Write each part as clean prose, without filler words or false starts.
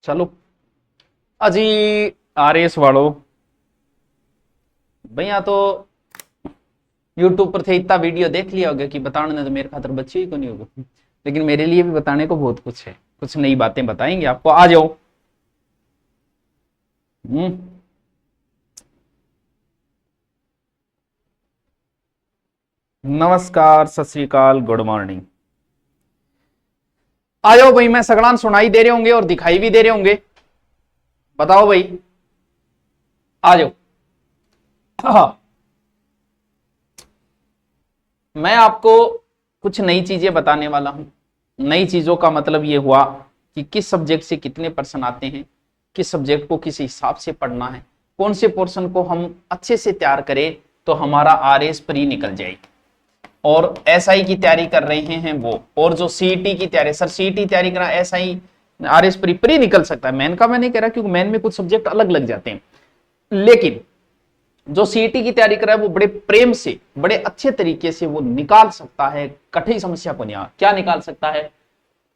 चलो अजी आरएस वालों भैया तो यूट्यूब पर थे इतना वीडियो देख लिया होगा कि बताने तो मेरे खातर बच्चे ही को नहीं होगा, लेकिन मेरे लिए भी बताने को बहुत कुछ है। कुछ नई बातें बताएंगे आपको, आ जाओ। हम्म नमस्कार, सत श्री अकाल, गुड मॉर्निंग। आ जाओ भाई, मैं सगड़ान सुनाई दे रहे होंगे और दिखाई भी दे रहे होंगे। बताओ भाई, आ जाओ। हाँ, मैं आपको कुछ नई चीजें बताने वाला हूं। नई चीजों का मतलब ये हुआ कि किस सब्जेक्ट से कितने पर्सन आते हैं, किस सब्जेक्ट को किस हिसाब से पढ़ना है, कौन से पोर्शन को हम अच्छे से तैयार करें तो हमारा आरएस प्री निकल जाएगी। और एसआई की तैयारी कर रहे हैं वो, और जो सीईटी की तैयारी, सर सीईटी तैयारी करना एसआई आरएस प्री प्री निकल सकता है। मेन का मैं नहीं कह रहा क्योंकि मेन में कुछ सब्जेक्ट अलग लग जाते हैं, लेकिन जो सीईटी की तैयारी कर रहा है वो बड़े प्रेम से, बड़े अच्छे तरीके से वो निकाल सकता है कठिन समस्या को। नहीं, क्या निकाल सकता है?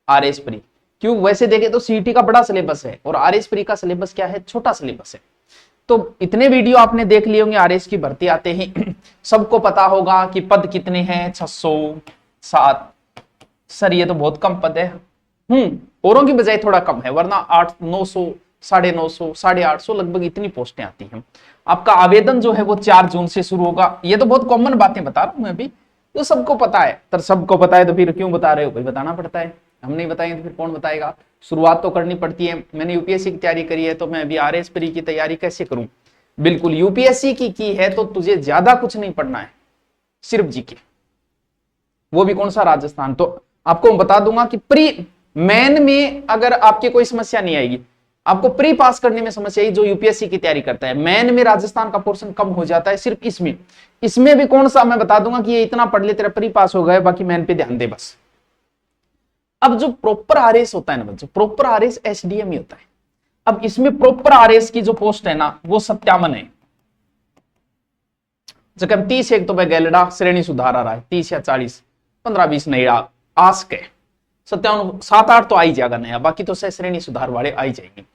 RS pre. क्यों? वैसे देखें तो सीईटी का बड़ा सिलेबस है और आरएस प्री का सिलेबस क्या है? छोटा सिलेबस है। तो इतने वीडियो आपने देख लिए होंगे आरएस की भर्ती आते ही सबको पता होगा कि पद कितने हैं, 607। सर ये तो बहुत कम पद है। औरों की बजाय थोड़ा कम है, वरना 800, 950, 950, 850 लगभग इतनी पोस्टें आती हैं। आपका आवेदन जो है वो 4 जून से शुरू होगा। ये तो बहुत कॉमन बातें बता रहा हूं मैं अभी, तो सबको पता है। तर सबको पता है तो फिर क्यों बता रहे हो भाई? बताना पड़ता है, हम नहीं बताएंगे तो फिर कौन बताएगा? शुरुआत तो करनी पड़ती है। मैंने यूपीएससी की तैयारी करी है तो मैं अभी आरएस प्री की तैयारी कैसे करूं? बिल्कुल यूपीएससी की है तो तुझे ज्यादा कुछ नहीं पढ़ना है, सिर्फ जीके, वो भी कौन सा? राजस्थान। तो आपको बता दूंगा कि प्री मेन में अगर आपकी कोई समस्या नहीं आएगी, आपको प्री पास करने में समस्या आई जो यूपीएससी की तैयारी करता है। मेन में राजस्थान का पोर्शन कम हो जाता है सिर्फ इसमें। इसमें भी कौन सा? मैं बता दूंगा कि ये इतना पढ़ ले तेरा प्री पास हो गया, बाकी मेन पे ध्यान दे बस। अब जो प्रॉपर आरएस होता है ना बच्चों, प्रॉपर आरएस एसडीएम ही होता है। अब इसमें प्रॉपर आरएस की जो पोस्ट है ना वो 57 है। जब 30 एक तो भाई गैलेडा श्रेणी सुधार आ रहा है, 30 या 40, 15-20 नहीं आस्क है। 57, 7-8 तो आ ही जाएगा नया, बाकी तो श्रेणी सुधार वाले आ ही जाएंगे।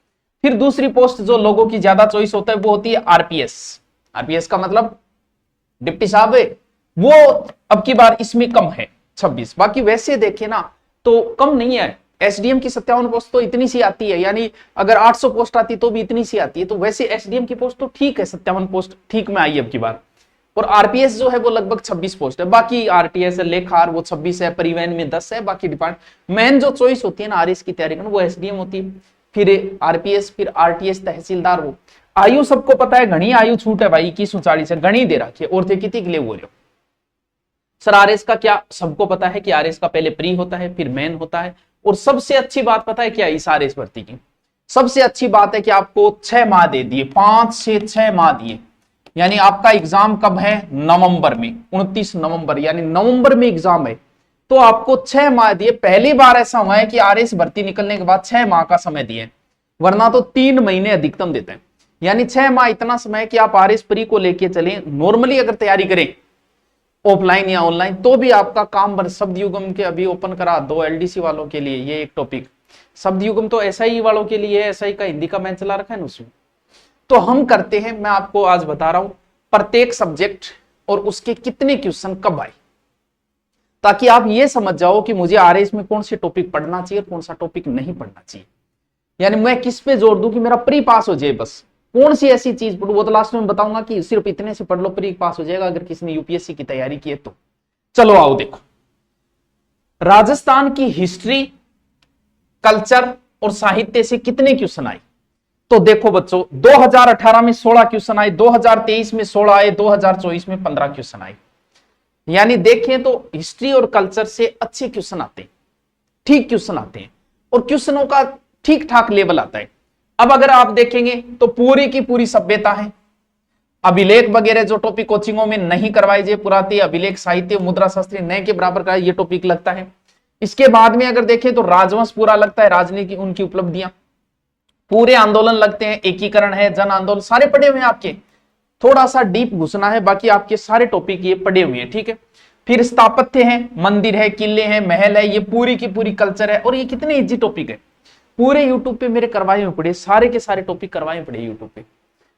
फिर दूसरी पोस्ट जो लोगों की ज्यादा चॉइस होता है वो होती है आरपीएस। आरपीएस का मतलब डिप्टी साहब है, वो अब की बार इसमें कम है 26। बाकी वैसे देखे ना तो कम नहीं है। एसडीएम की 57 पोस्ट तो इतनी सी आती है, यानी अगर 800 पोस्ट आती तो भी इतनी सी आती है। तो वैसे एसडीएम की पोस्ट तो ठीक है, 57 पोस्ट ठीक में आई अब की बार। और आरपीएस जो है वो लगभग 26 पोस्ट है। बाकी आरटीएस है, लेखार वो 26 है, परिवहन में 10 है। बाकी डिपार्टमेंट मेन जो चॉइस होती है ना आरएस की तैयारी करना वो एसडीएम होती है, फिर आरपीएस, फिर आरटीएस तहसीलदार। वो आयु सबको पता है, घनी आयु छूट है भाई, 21-40 है, घनी दे रखी है। और थे कितनी के लिए बोल रहे हो सर? आरएस का क्या सबको पता है कि आरएस का पहले प्री होता है फिर मेन होता है। और सबसे अच्छी बात पता है क्या इस आरएस भर्ती की? सबसे अच्छी बात है कि आपको 6 माह दे दिए, 5 से 6 माह दिए। यानी आपका एग्जाम कब है? नवंबर में, 29 नवंबर, यानी नवंबर में एग्जाम है। तो आपको 6 माह दिए। पहली बार ऐसा हुआ है कि आरएस भर्ती निकलने के बाद 6 माह का समय दिए, वरना तो 3 महीने अधिकतम देते हैं। यानी 6 माह इतना समय कि आप आरएस प्री को लेके चले। नॉर्मली अगर तैयारी करें ऑफलाइन या ऑनलाइन तो भी आपका काम बन। शब्द युगम के अभी ओपन करा दो एलडीसी वालों के लिए, ये एक टॉपिक। शब्द युगम तो एसआई वालों के लिए, एसआई का हिंदी का मैंने चला रखा है ना उसमें। तो हम करते हैं, मैं आपको आज बता रहा हूं प्रत्येक सब्जेक्ट और उसके कितने क्वेश्चन कब आए, ताकि आप ये समझ जाओ कि मुझे आरएस में कौन से टॉपिक पढ़ना चाहिए और कौन सा टॉपिक नहीं पढ़ना चाहिए। यानी मैं किस पे जोर दूं कि मेरा प्री पास हो जाए, बस कौन सी ऐसी चीज पढ़ूं वो तो लास्ट में बताऊंगा कि सिर्फ इतने से पढ़ लो प्री पास हो जाएगा, अगर किसी ने यूपीएससी की तैयारी की है तो। चलो आओ देखो, राजस्थान की हिस्ट्री, कल्चर और साहित्य से कितने क्वेश्चन आए? तो देखो बच्चों, 2018 में 16 क्वेश्चन आए, 2023 में 16 आए, 2024 में 15 क्वेश्चन आए। यानी देखें तो हिस्ट्री और कल्चर से अच्छे क्वेश्चन आते हैं, ठीक क्वेश्चन आते हैं, और क्वेश्चनों का ठीक ठाक लेवल आता है। अब अगर आप देखेंगे तो पूरी की पूरी सभ्यता है। अभिलेख वगैरह जो टॉपिक कोचिंगों में नहीं करवाए जाए, पुरातत्व, अभिलेख, साहित्य, मुद्रा शास्त्र नए के बराबर का ये टॉपिक लगता है। इसके बाद में अगर देखें तो राजवंश पूरा लगता है, राजनीति उनकी उपलब्धियां, पूरे आंदोलन लगते हैं, एकीकरण है, जन आंदोलन, सारे पढ़े हुए हैं आपके। थोड़ा सा डीप घुसना है, बाकी आपके सारे टॉपिक ये पढ़े हुए हैं, ठीक है। फिर स्थापत्य है, मंदिर है, किले हैं, महल है, ये पूरी की पूरी कल्चर है। और ये कितने इजी टॉपिक है, पूरे यूट्यूब पे मेरे करवाए हुए पड़े, सारे के सारे टॉपिक करवाए पड़े यूट्यूब पे।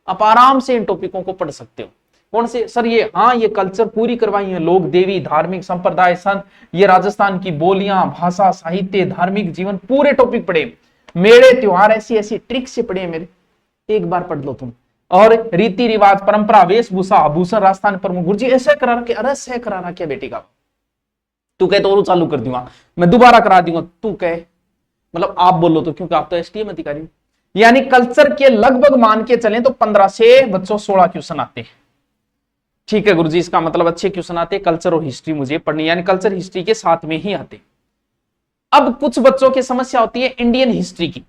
आप आराम से इन टॉपिकों को पढ़ सकते हो। कौन से सर? ये हाँ, ये कल्चर पूरी करवाई है, लोक देवी, धार्मिक संप्रदाय, संत, ये राजस्थान की बोलियां, भाषा, साहित्य, धार्मिक जीवन, पूरे टॉपिक पढ़े। मेरे त्योहार ऐसी ऐसी ट्रिक से पढ़े मेरे, एक बार पढ़ लो तुम। और रीति रिवाज, परंपरा, वेशभूषा, आभूषण, राजस्थान प्रमुख, गुरुजी ऐसे करा रखे, अरे ऐसे करा रखे बेटी का। तू कहे तो और चालू कर दूंगा, मैं दोबारा करा दूंगा, तू कहे मतलब आप बोलो तो, क्योंकि आप तो एसटीएम अधिकारी। यानी कल्चर के लगभग मान के चलें तो 15 से बच्चों 16 क्वेश्चन आते हैं। ठीक है गुरुजी, इसका मतलब अच्छे क्वेश्चन आते हैं। कल्चर और हिस्ट्री मुझे पढ़नी, यानी कल्चर हिस्ट्री के साथ में ही आते। अब कुछ बच्चों की समस्या होती है इंडियन हिस्ट्री की।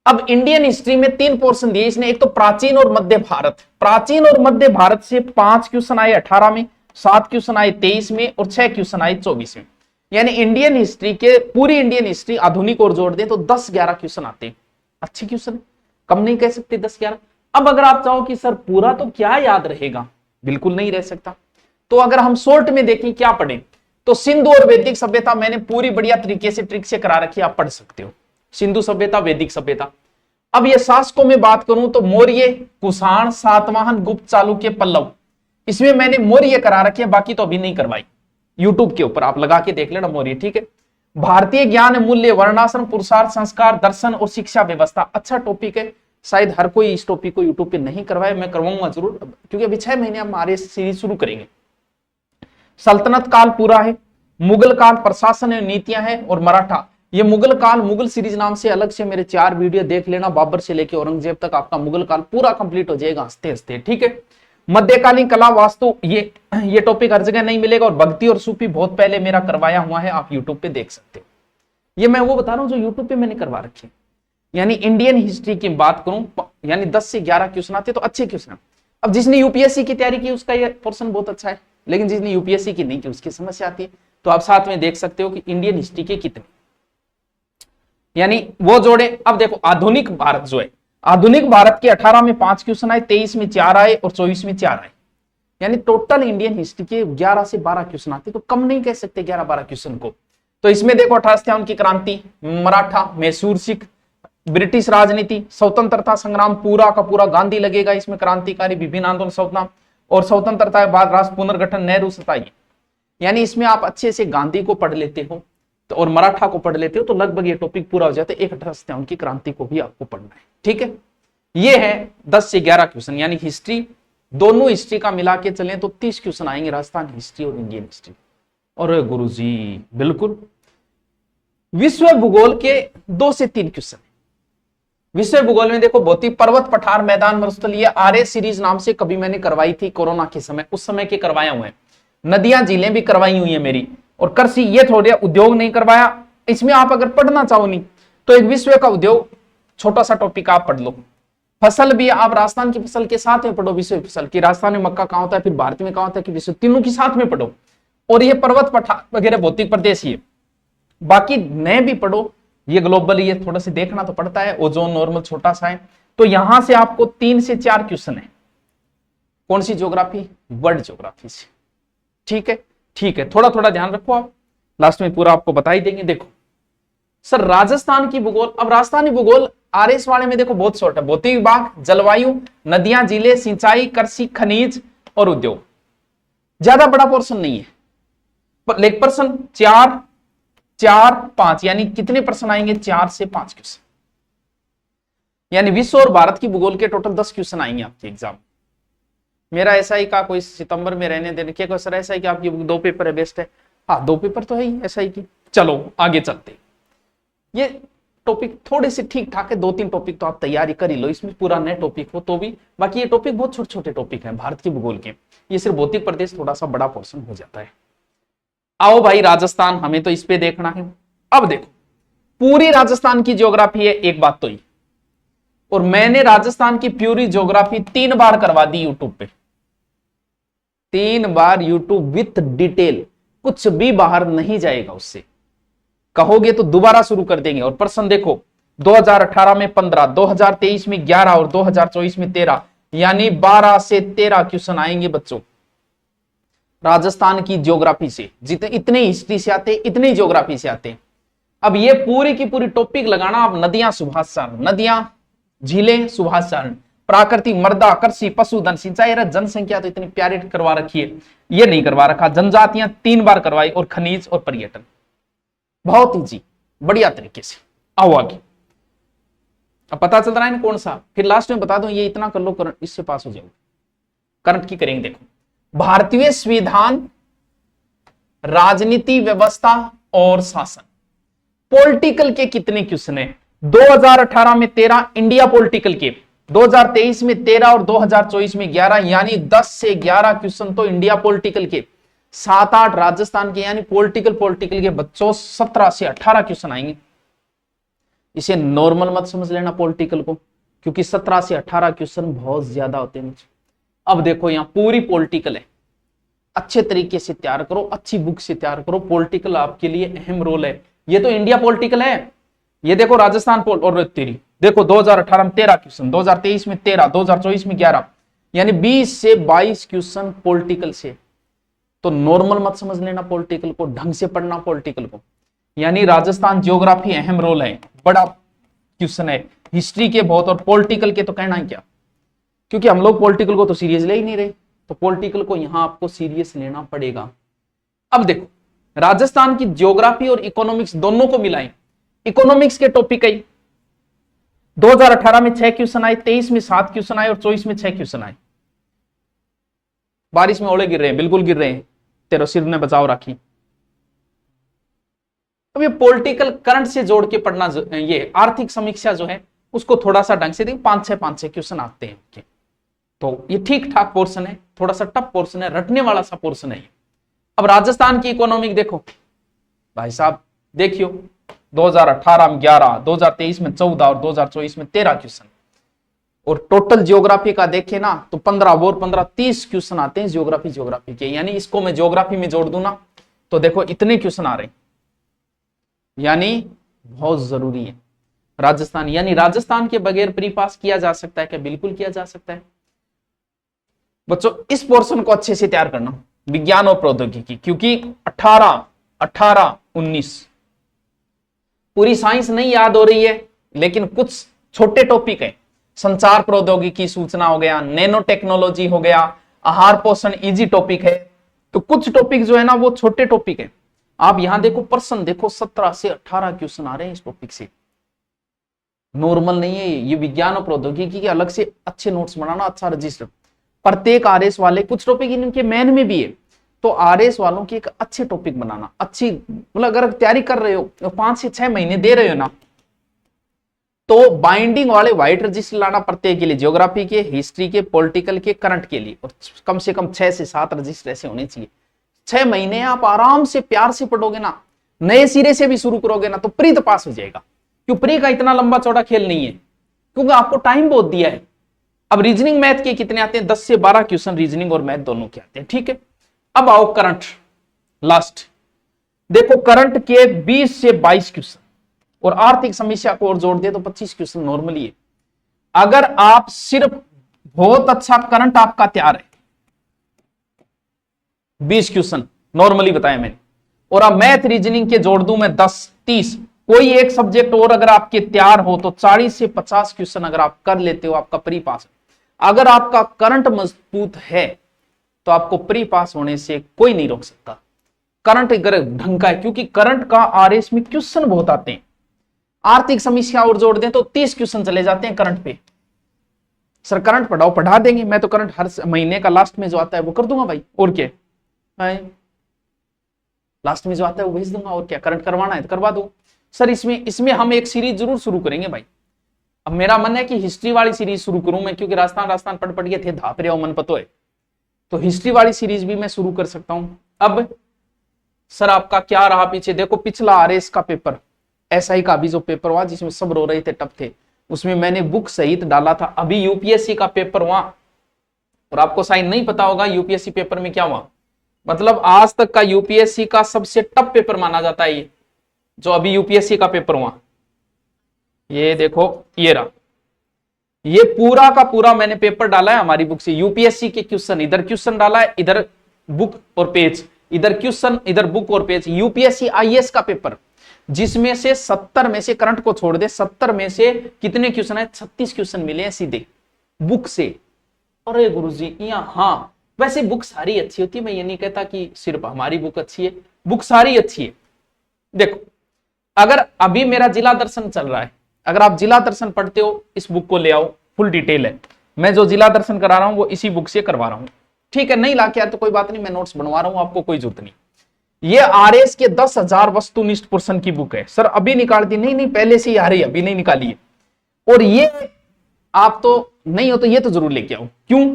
अब इंडियन हिस्ट्री में 3 पोर्शन दिए इसने, एक तो प्राचीन और मध्य भारत। प्राचीन और मध्य भारत से 5 क्वेश्चन आए 18 में, 7 क्वेश्चन आए 23 में और 6 क्वेश्चन आए 24 में। यानी इंडियन हिस्ट्री के, पूरी इंडियन हिस्ट्री आधुनिक और जोड़ दें तो 10-11 क्वेश्चन आते हैं। अच्छे क्वेश्चन, कम नहीं कह सकते 10-11। अब अगर आप चाहो कि सर पूरा तो क्या याद रहेगा, बिल्कुल नहीं रह सकता। तो अगर हम शॉर्ट में देखें क्या पढ़ें, तो सिंधु और वैदिक सभ्यता मैंने पूरी बढ़िया तरीके से ट्रिक से करा रखी है, आप पढ़ सकते हो। सिंधु सभ्यता, वैदिक सभ्यता। अब ये शासकों में बात करूं तो मौर्य, कुषाण, सातवाहन, गुप्त, चालुक्य, पल्लव, इसमें मैंने मौर्य करा रखी है, बाकी तो अभी नहीं करवाई। यूट्यूब के ऊपर आप लगा के देख लेना मौर्य, ठीक है। भारतीय ज्ञान मूल्य, वर्णाश्रम, पुरुषार्थ, संस्कार, दर्शन और शिक्षा व्यवस्था, अच्छा टॉपिक है। शायद हर कोई इस टॉपिक को यूट्यूब पे नहीं करवाए, मैं करवाऊंगा जरूर, क्योंकि अभी 6 महीने हमारे सीरीज शुरू करेंगे। सल्तनत काल पूरा है, मुगल काल, प्रशासन एवं नीतियां हैं, और मराठा। ये मुगल काल, मुगल सीरीज नाम से अलग से मेरे 4 वीडियो देख लेना, बाबर से लेके औरंगजेब तक आपका मुगल काल पूरा कंप्लीट हो जाएगा हंसते हंसते, ठीक है। मध्यकालीन कला, वास्तु, ये टॉपिक हर जगह नहीं मिलेगा, और भक्ति और सूफी बहुत पहले मेरा करवाया हुआ है, आप यूट्यूब पे देख सकते हो। ये मैं वो बता रहा हूं जो यूट्यूब पे मैंने करवा रखी है। यानी इंडियन हिस्ट्री की बात करूं, यानी 10 से 11 क्वेश्चन आते तो अच्छे क्वेश्चन। अब जिसने यूपीएससी की तैयारी की उसका ये पोर्शन बहुत अच्छा है, लेकिन जिसने यूपीएससी की नहीं की उसकी समस्या आती है। तो आप साथ में देख सकते हो कि इंडियन हिस्ट्री के कितने, यानी वो जोड़े। अब देखो आधुनिक भारत जो है, आधुनिक भारत के 18 में 5 क्वेश्चन आए, 23 में 4 आए और 24 में 4 आए। यानी टोटल इंडियन हिस्ट्री के 11 से 12 क्वेश्चन आते, तो कम नहीं कह सकते 11-12 क्वेश्चन को। तो इसमें देखो 58 की क्रांति, मराठा, मैसूर सिख, ब्रिटिश राजनीति, स्वतंत्रता संग्राम पूरा का पूरा गांधी लगेगा इसमें, क्रांतिकारी, विभिन्न आंदोलन, स्वतंत्रता और स्वतंत्रता के बाद राष्ट्र पुनर्गठन, नेहरू, सताई। यानी इसमें आप अच्छे से गांधी को पढ़ लेते हो तो, और मराठा को पढ़ लेते हो तो लगभग ये टॉपिक पूरा हो जाता है। 1857 की क्रांति को भी आपको पढ़ना है, ठीक है। ये है 10 से 11 क्वेश्चन, यानी हिस्ट्री, दोनों हिस्ट्री का मिला के चलें तो 30 क्वेश्चन आएंगे, राजस्थान हिस्ट्री और इंडियन हिस्ट्री। और गुरुजी बिल्कुल विश्व भूगोल के 2 से 3 क्वेश्चन। विश्व भूगोल में देखो भौतिक, पर्वत, पठार, मैदान, मरुस्थल, ये आर्य सीरीज नाम से कभी मैंने करवाई थी कोरोना के समय, उस समय के करवाया हुए हैं। नदियां, झीलें भी करवाई हुई है मेरी, और कृषि, ये थोड़े उद्योग नहीं करवाया। इसमें आप अगर पढ़ना चाहो नहीं तो एक विश्व का उद्योग, छोटा सा टॉपिक आप पढ़ लो। फसल भी आप राजस्थान की फसल के साथ में पढ़ो, विश्व फसल की, राजस्थान में मक्का कहां होता है, फिर भारत में कहां होता है कि विश्व, तीनों की साथ में पढ़ो। और ये पर्वत, पठार वगैरह भौतिक प्रदेश, ये बाकी नए भी पढ़ो। ये ग्लोबल, ये थोड़ा सा देखना तो पड़ता है, ओजोन नॉर्मल छोटा सा है। तो यहां से आपको 3 से 4 क्वेश्चन है। कौन सी ज्योग्राफी? वर्ल्ड ज्योग्राफी से, ठीक है। ठीक है, थोड़ा थोड़ा ध्यान रखो, आप लास्ट में पूरा आपको बता ही देंगे। देखो सर राजस्थान की भूगोल, अब राजस्थानी भूगोल आरएस वाले में देखो बहुत शॉर्ट है, भौतिक विभाग, जलवायु, नदियां, जिले, सिंचाई, कृषि, खनिज और उद्योग, ज्यादा बड़ा पोर्शन नहीं है। लेख प्रश्न 4, 4, 5, यानी कितने प्रश्न आएंगे? 4 से 5 क्वेश्चन, यानी विश्व और भारत की भूगोल के टोटल 10 क्वेश्चन आएंगे आपके एग्जाम। मेरा एसआई का कोई सितंबर में रहने देने के, सर एसआई की आपकी 2 पेपर है, बेस्ट है। हाँ 2 पेपर तो है ही एसआई की। चलो आगे चलते, ये टॉपिक थोड़े से ठीक ठाक है, 2-3 टॉपिक तो आप तैयारी कर ही लो, इसमें पूरा नए टॉपिक हो तो भी, बाकी ये टॉपिक बहुत छोटे छोटे टॉपिक हैं भारत की भूगोल के। ये सिर्फ भौतिक प्रदेश थोड़ा सा बड़ा पोर्शन हो जाता है। आओ भाई राजस्थान, हमें तो इस पे देखना है। अब देखो पूरी राजस्थान की ज्योग्राफी है, एक बात तो ही, और मैंने राजस्थान की पूरी ज्योग्राफी 3 बार करवा दी यूट्यूब पे, 3 बार यूट्यूब विथ डिटेल, कुछ भी बाहर नहीं जाएगा उससे। कहोगे तो दोबारा शुरू कर देंगे। और प्रश्न देखो 2018 में 15, 2023 में 11 और 2024 में 13, यानी 12 से 13 क्वेश्चन आएंगे बच्चों राजस्थान की ज्योग्राफी से। जितने इतने हिस्ट्री से आते, इतने ज्योग्राफी से आते हैं। अब ये पूरी की पूरी टॉपिक लगाना आप नदियां सुभाष चारण, नदियां झीलें सुभाष चारण, प्राकृतिक मृदा कृषि पशुधन सिंचाई, जनसंख्या तो इतनी प्यारी करवा रखी है, ये नहीं करवा रखा, जनजातियां 3 बार करवाई, और खनिज और पर्यटन, बहुत ही जी बढ़िया तरीके से। आओ आगे, अब पता चल रहा है ना कौन सा। फिर लास्ट में बता दूं, ये इतना कर लो करंट, इससे पास हो जाओगे। करंट की करेंगे, देखो भारतीय संविधान, राजनीति व्यवस्था और शासन, पॉलिटिकल के कितने क्वेश्चन है? 2018 में 13 इंडिया पॉलिटिकल के, 2023 में 13 और 2024 में 11, यानी 10 से 11 क्वेश्चन तो इंडिया पॉलिटिकल के, 7-8 राजस्थान के, यानी पॉलिटिकल के बच्चों 17 से 18 क्वेश्चन आएंगे। इसे नॉर्मल मत समझ लेना पॉलिटिकल को, क्योंकि 17 से 18 क्वेश्चन बहुत ज्यादा होते हैं मुझे। अब देखो यहां पूरी पॉलिटिकल है, अच्छे तरीके से तैयार करो, अच्छी बुक से तैयार करो, पॉलिटिकल आपके लिए अहम रोल है। ये तो इंडिया पॉलिटिकल है, ये देखो राजस्थान और तेरी देखो 2018 में 13 क्वेश्चन, 2023 में 13, 2024 में 11, यानी 20 से 22 क्वेश्चन पॉलिटिकल से। तो नॉर्मल मत समझ लेना पॉलिटिकल को, ढंग से पढ़ना पॉलिटिकल को। यानी राजस्थान ज्योग्राफी अहम रोल है, बड़ा क्वेश्चन है, हिस्ट्री के बहुत, और पॉलिटिकल के तो कहना है क्या, क्योंकि हम लोग पॉलिटिकल को तो सीरियस ले ही नहीं रहे, तो पॉलिटिकल को यहां आपको सीरियस लेना पड़ेगा। अब देखो राजस्थान की ज्योग्राफी और इकोनॉमिक्स दोनों को मिलाएं, इकोनॉमिक्स के टॉपिक आई 2018 में 6 क्वेश्चन आए, 23 में 7 क्वेश्चन आए, और 24 में 6 क्वेश्चन आए। बारिश में ओले गिर रहे हैं, बिल्कुल गिर रहे हैं, तेरे सिर ने बचाव रखी। अब ये पॉलिटिकल करंट से जोड़ के पढ़ना, ये आर्थिक समीक्षा जो है उसको थोड़ा सा ढंग से देखो, 5-6 क्वेश्चन आते हैं उनके, तो ये ठीक ठाक पोर्शन है, थोड़ा सा टफ पोर्शन है, रटने वाला सा पोर्शन है। अब राजस्थान की इकोनॉमिक देखो भाई साहब, देखियो 2018 में 11, 2023 में 14 और 2024 में 13 क्वेश्चन, और टोटल ज्योग्राफी का देखे ना तो 15 और 15 30 क्वेश्चन आते हैं ज्योग्राफी के, यानी इसको मैं ज्योग्राफी में जोड़ दूं ना तो देखो इतने क्वेश्चन आ रहे हैं, यानी बहुत जरूरी है राजस्थान। यानी राजस्थान के बगैर प्री पास किया जा सकता है क्या? बिल्कुल किया जा सकता है बच्चों। इस पोर्शन को अच्छे से तैयार करना, विज्ञान और प्रौद्योगिकी, क्योंकि 18, 19 पूरी साइंस नहीं याद हो रही है, लेकिन कुछ छोटे टॉपिक है, संचार प्रौद्योगिकी, सूचना हो गया, नैनो टेक्नोलॉजी हो गया, आहार पोषण इजी टॉपिक है, तो कुछ टॉपिक जो है ना वो छोटे टॉपिक है। आप यहां देखो प्रश्न देखो 17 से 18 क्वेश्चन आ रहे हैं इस टॉपिक से, नॉर्मल नहीं है ये। विज्ञान और प्रौद्योगिकी के अलग से अच्छे नोट्स बनाना, अच्छा रजिस्टर, प्रत्येक आरएस वाले, कुछ टॉपिक इनके मेन में भी है, तो आरएस वालों की एक अच्छे टॉपिक बनाना, अच्छी मतलब अगर तैयारी कर रहे हो 5 से 6 महीने दे रहे हो ना, तो बाइंडिंग वाले व्हाइट रजिस्टर लाना प्रत्येक के लिए, ज्योग्राफी के, हिस्ट्री के, पॉलिटिकल के, करंट के लिए, और कम से कम 6 से 7 रजिस्टर ऐसे होने चाहिए। 6 महीने आप आराम से प्यार से पढ़ोगे ना, नए सिरे से भी शुरू करोगे ना, तो प्री तो पास हो जाएगा। क्यों? प्री का इतना लंबा चौड़ा खेल नहीं है, क्योंकि आपको टाइम बहुत दिया है। अब रीजनिंग मैथ के कितने आते हैं? 10 से 12 क्वेश्चन रीजनिंग और मैथ दोनों के आते हैं, ठीक है। अब आओ करंट, लास्ट देखो करंट के 20 से 22 क्वेश्चन, और आर्थिक समस्या को और जोड़ दे तो 25 क्वेश्चन नॉर्मली है। अगर आप सिर्फ बहुत अच्छा करंट आपका तैयार है, 20 क्वेश्चन नॉर्मली बताया मैंने, और अब मैथ रीजनिंग के जोड़ दूं मैं 10, 30, कोई एक सब्जेक्ट और अगर आपके तैयार हो तो 40 से 50 क्वेश्चन अगर आप कर लेते हो, आपका प्री पास। अगर आपका करंट मजबूत है तो आपको प्री पास होने से कोई नहीं रोक सकता। करंट अगर ढंग का है, क्योंकि करंट का आरएस में क्वेश्चन बहुत आते हैं। आर्थिक समस्या और जोड़ दें तो 30 क्वेश्चन चले जाते हैं करंट पे। सर करंट पढ़ाओ, पढ़ा देंगे, मैं तो करंट हर महीने का लास्ट में जो आता है वो कर दूंगा भाई, और क्या है, लास्ट में जो आता है वो भेज दूंगा, और क्या, करंट करवाना है तो करवा दो। सर इसमें हम एक सीरीज जरूर शुरू करेंगे भाई। अब मेरा मन है कि हिस्ट्री वाली सीरीज शुरू करूं मैं, क्योंकि राजस्थान पढ़ पढ़ के थे धाप रहे हो मन पतो है, तो हिस्ट्री वाली सीरीज भी मैं शुरू कर सकता हूं। अब सर आपका क्या रहा पीछे, देखो पिछला आरएस का पेपर, एसआई का भी जो पेपर हुआ जिसमें सब रो रहे थे, टफ थे, उसमें मैंने बुक सहित डाला था। अभी यूपीएससी का पेपर हुआ, और आपको शायद नहीं पता होगा यूपीएससी पेपर में क्या हुआ, मतलब आज तक का यूपीएससी का सबसे टफ पेपर माना जाता है ये जो अभी यूपीएससी का पेपर हुआ। ये देखो ये रहा, ये पूरा का पूरा मैंने पेपर डाला है हमारी बुक से, यूपीएससी के क्वेश्चन, इधर क्वेश्चन डाला है, इधर बुक और पेज, इधर क्वेश्चन, इधर बुक और पेज, यूपीएससी आईएएस का पेपर जिसमें से 70 में से, करंट को छोड़ दे, 70 में से कितने क्वेश्चन है? 36 क्वेश्चन मिले हैं सीधे बुक से। अरे गुरुजी यहाँ, हाँ वैसे बुक सारी अच्छी होती है, मैं ये नहीं कहता कि सिर्फ हमारी बुक अच्छी है, बुक सारी अच्छी है। देखो अगर अभी मेरा जिला दर्शन चल रहा है, अगर आप जिला दर्शन पढ़ते हो, इस बुक को ले आओ, फुल डिटेल है। मैं जो जिला दर्शन करा रहा हूं वो इसी बुक से करवा रहा हूं, ठीक है? नहीं लाके यार तो कोई बात नहीं, मैं नोट्स बनवा रहा हूं, आपको कोई जरूरत नहीं। ये आरएस के 10,000 वस्तुनिष्ठ पोर्शन की बुक है। सर अभी निकाल दी? नहीं पहले से ही आ रही है, अभी नहीं निकाली है। और ये आप तो नहीं हो तो ये तो जरूर लेके आओ। क्यों?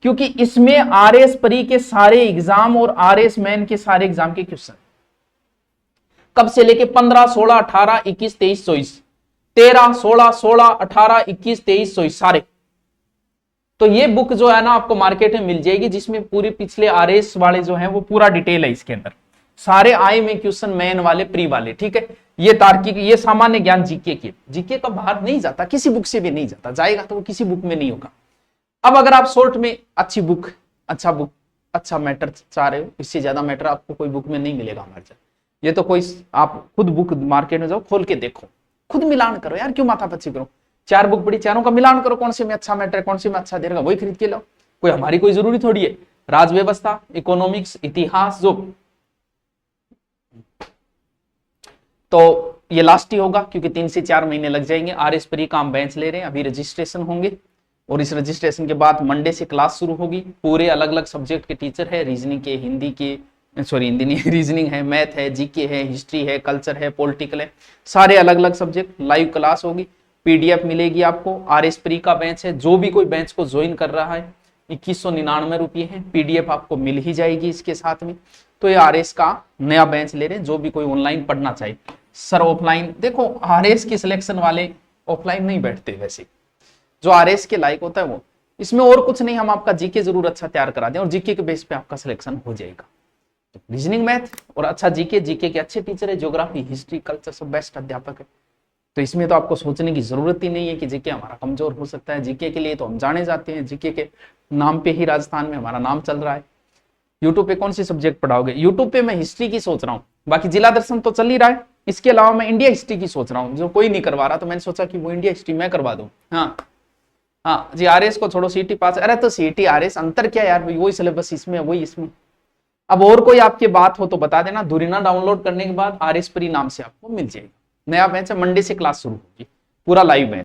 क्योंकि इसमें आरएस प्री के सारे एग्जाम और आरएस मेन के सारे एग्जाम के क्वेश्चन, कब से लेके 15, 16, 18, 21, 23, 24, 13, 16, 16, 18, 21, 23, 24 सारे। तो ये बुक जो है ना आपको मार्केट में मिल जाएगी, जिसमें पूरे पिछले आरएस वाले जो हैं वो पूरा डिटेल है इसके अंदर, सारे आए में क्वेश्चन, मेन वाले, प्री वाले, ठीक है? ये तार्किक, ये सामान्य ज्ञान जीके के, जीके का बाहर नहीं जाता, किसी बुक से भी नहीं जाता, जाएगा तो वो किसी बुक में नहीं होगा। अब अगर आप शॉर्ट में अच्छी बुक, अच्छा मैटर चाह रहे हो, इससे ज्यादा मैटर आपको कोई बुक में नहीं मिलेगा हमारे साथ। ये तो कोई, आप खुद बुक मार्केट में जाओ, खोल के देखो, खुद मिलान करो यार, क्यों माथापच्ची करो? 4 बुक पढ़ी, चारों का मिलान करो, कौन से में अच्छा मैटर है, कौन से में अच्छा दे रहा, वही खरीद के लाओ। कोई हमारी कोई जरूरी थोड़ी है। राज व्यवस्था, इकोनॉमिक्स, इतिहास, जो तो ये लास्ट ही होगा, क्योंकि 3 से 4 महीने लग जाएंगे। आरएस प्री का हम बेंच ले रहे हैं, अभी रजिस्ट्रेशन होंगे, और इस रजिस्ट्रेशन के बाद मंडे से क्लास शुरू होगी। पूरे अलग अलग सब्जेक्ट के टीचर है, रीजनिंग के, हिंदी के, सॉरी हिंदी नहीं, रीजनिंग है, मैथ है, जीके है, हिस्ट्री है, कल्चर है, पॉलिटिकल है, सारे अलग अलग सब्जेक्ट। लाइव क्लास होगी, पीडीएफ मिलेगी आपको। आरएस प्री का बेंच है, जो भी कोई बेंच को ज्वाइन कर रहा है 2199 रुपये है, पीडीएफ आपको मिल ही जाएगी इसके साथ में। तो ये आरएस का नया बेंच ले रहे हैं, जो भी कोई ऑनलाइन पढ़ना चाहे। सर ऑफलाइन, देखो आरएस की सिलेक्शन वाले ऑफलाइन नहीं बैठते, वैसे जो आरएस के लायक होता है वो। इसमें और कुछ नहीं, हम आपका जीके जरूर अच्छा तैयार करा दें, और जीके के बेस पे आपका सिलेक्शन हो जाएगा। तो रीजनिंग, मैथ और अच्छा जीके, जीके के अच्छे टीचर है, ज्योग्राफी, हिस्ट्री, कल्चर सब बेस्ट अध्यापक है। तो इसमें तो आपको सोचने की जरूरत ही नहीं है कि जीके हमारा कमजोर हो सकता है। जीके के लिए तो हम जाने जाते हैं, जीके के नाम पे ही राजस्थान में हमारा नाम चल रहा है। यूट्यूब पे कौन सी सब्जेक्ट पढ़ाओगे? यूट्यूब पे मैं हिस्ट्री की सोच रहा हूँ, बाकी जिला दर्शन तो चल ही रहा है। इसके अलावा मैं इंडिया हिस्ट्री की सोच रहा हूँ, जो कोई नहीं करवा रहा, तो मैंने सोचा कि वो इंडिया हिस्ट्री मैं करवा दूं। हाँ जी, आरएस को छोड़ो, सीटी पास। अरे तो सीटी आरएस अंतर क्या यार, वही सिलेबस इसमें, वही इसमें। अब और कोई आपकी बात हो तो बता देना। धुरीना डाउनलोड करने के बाद आरएस प्री नाम से आपको मिल जाएगा। नया बैच है, मंडे से क्लास शुरू होगी, पूरा लाइव है।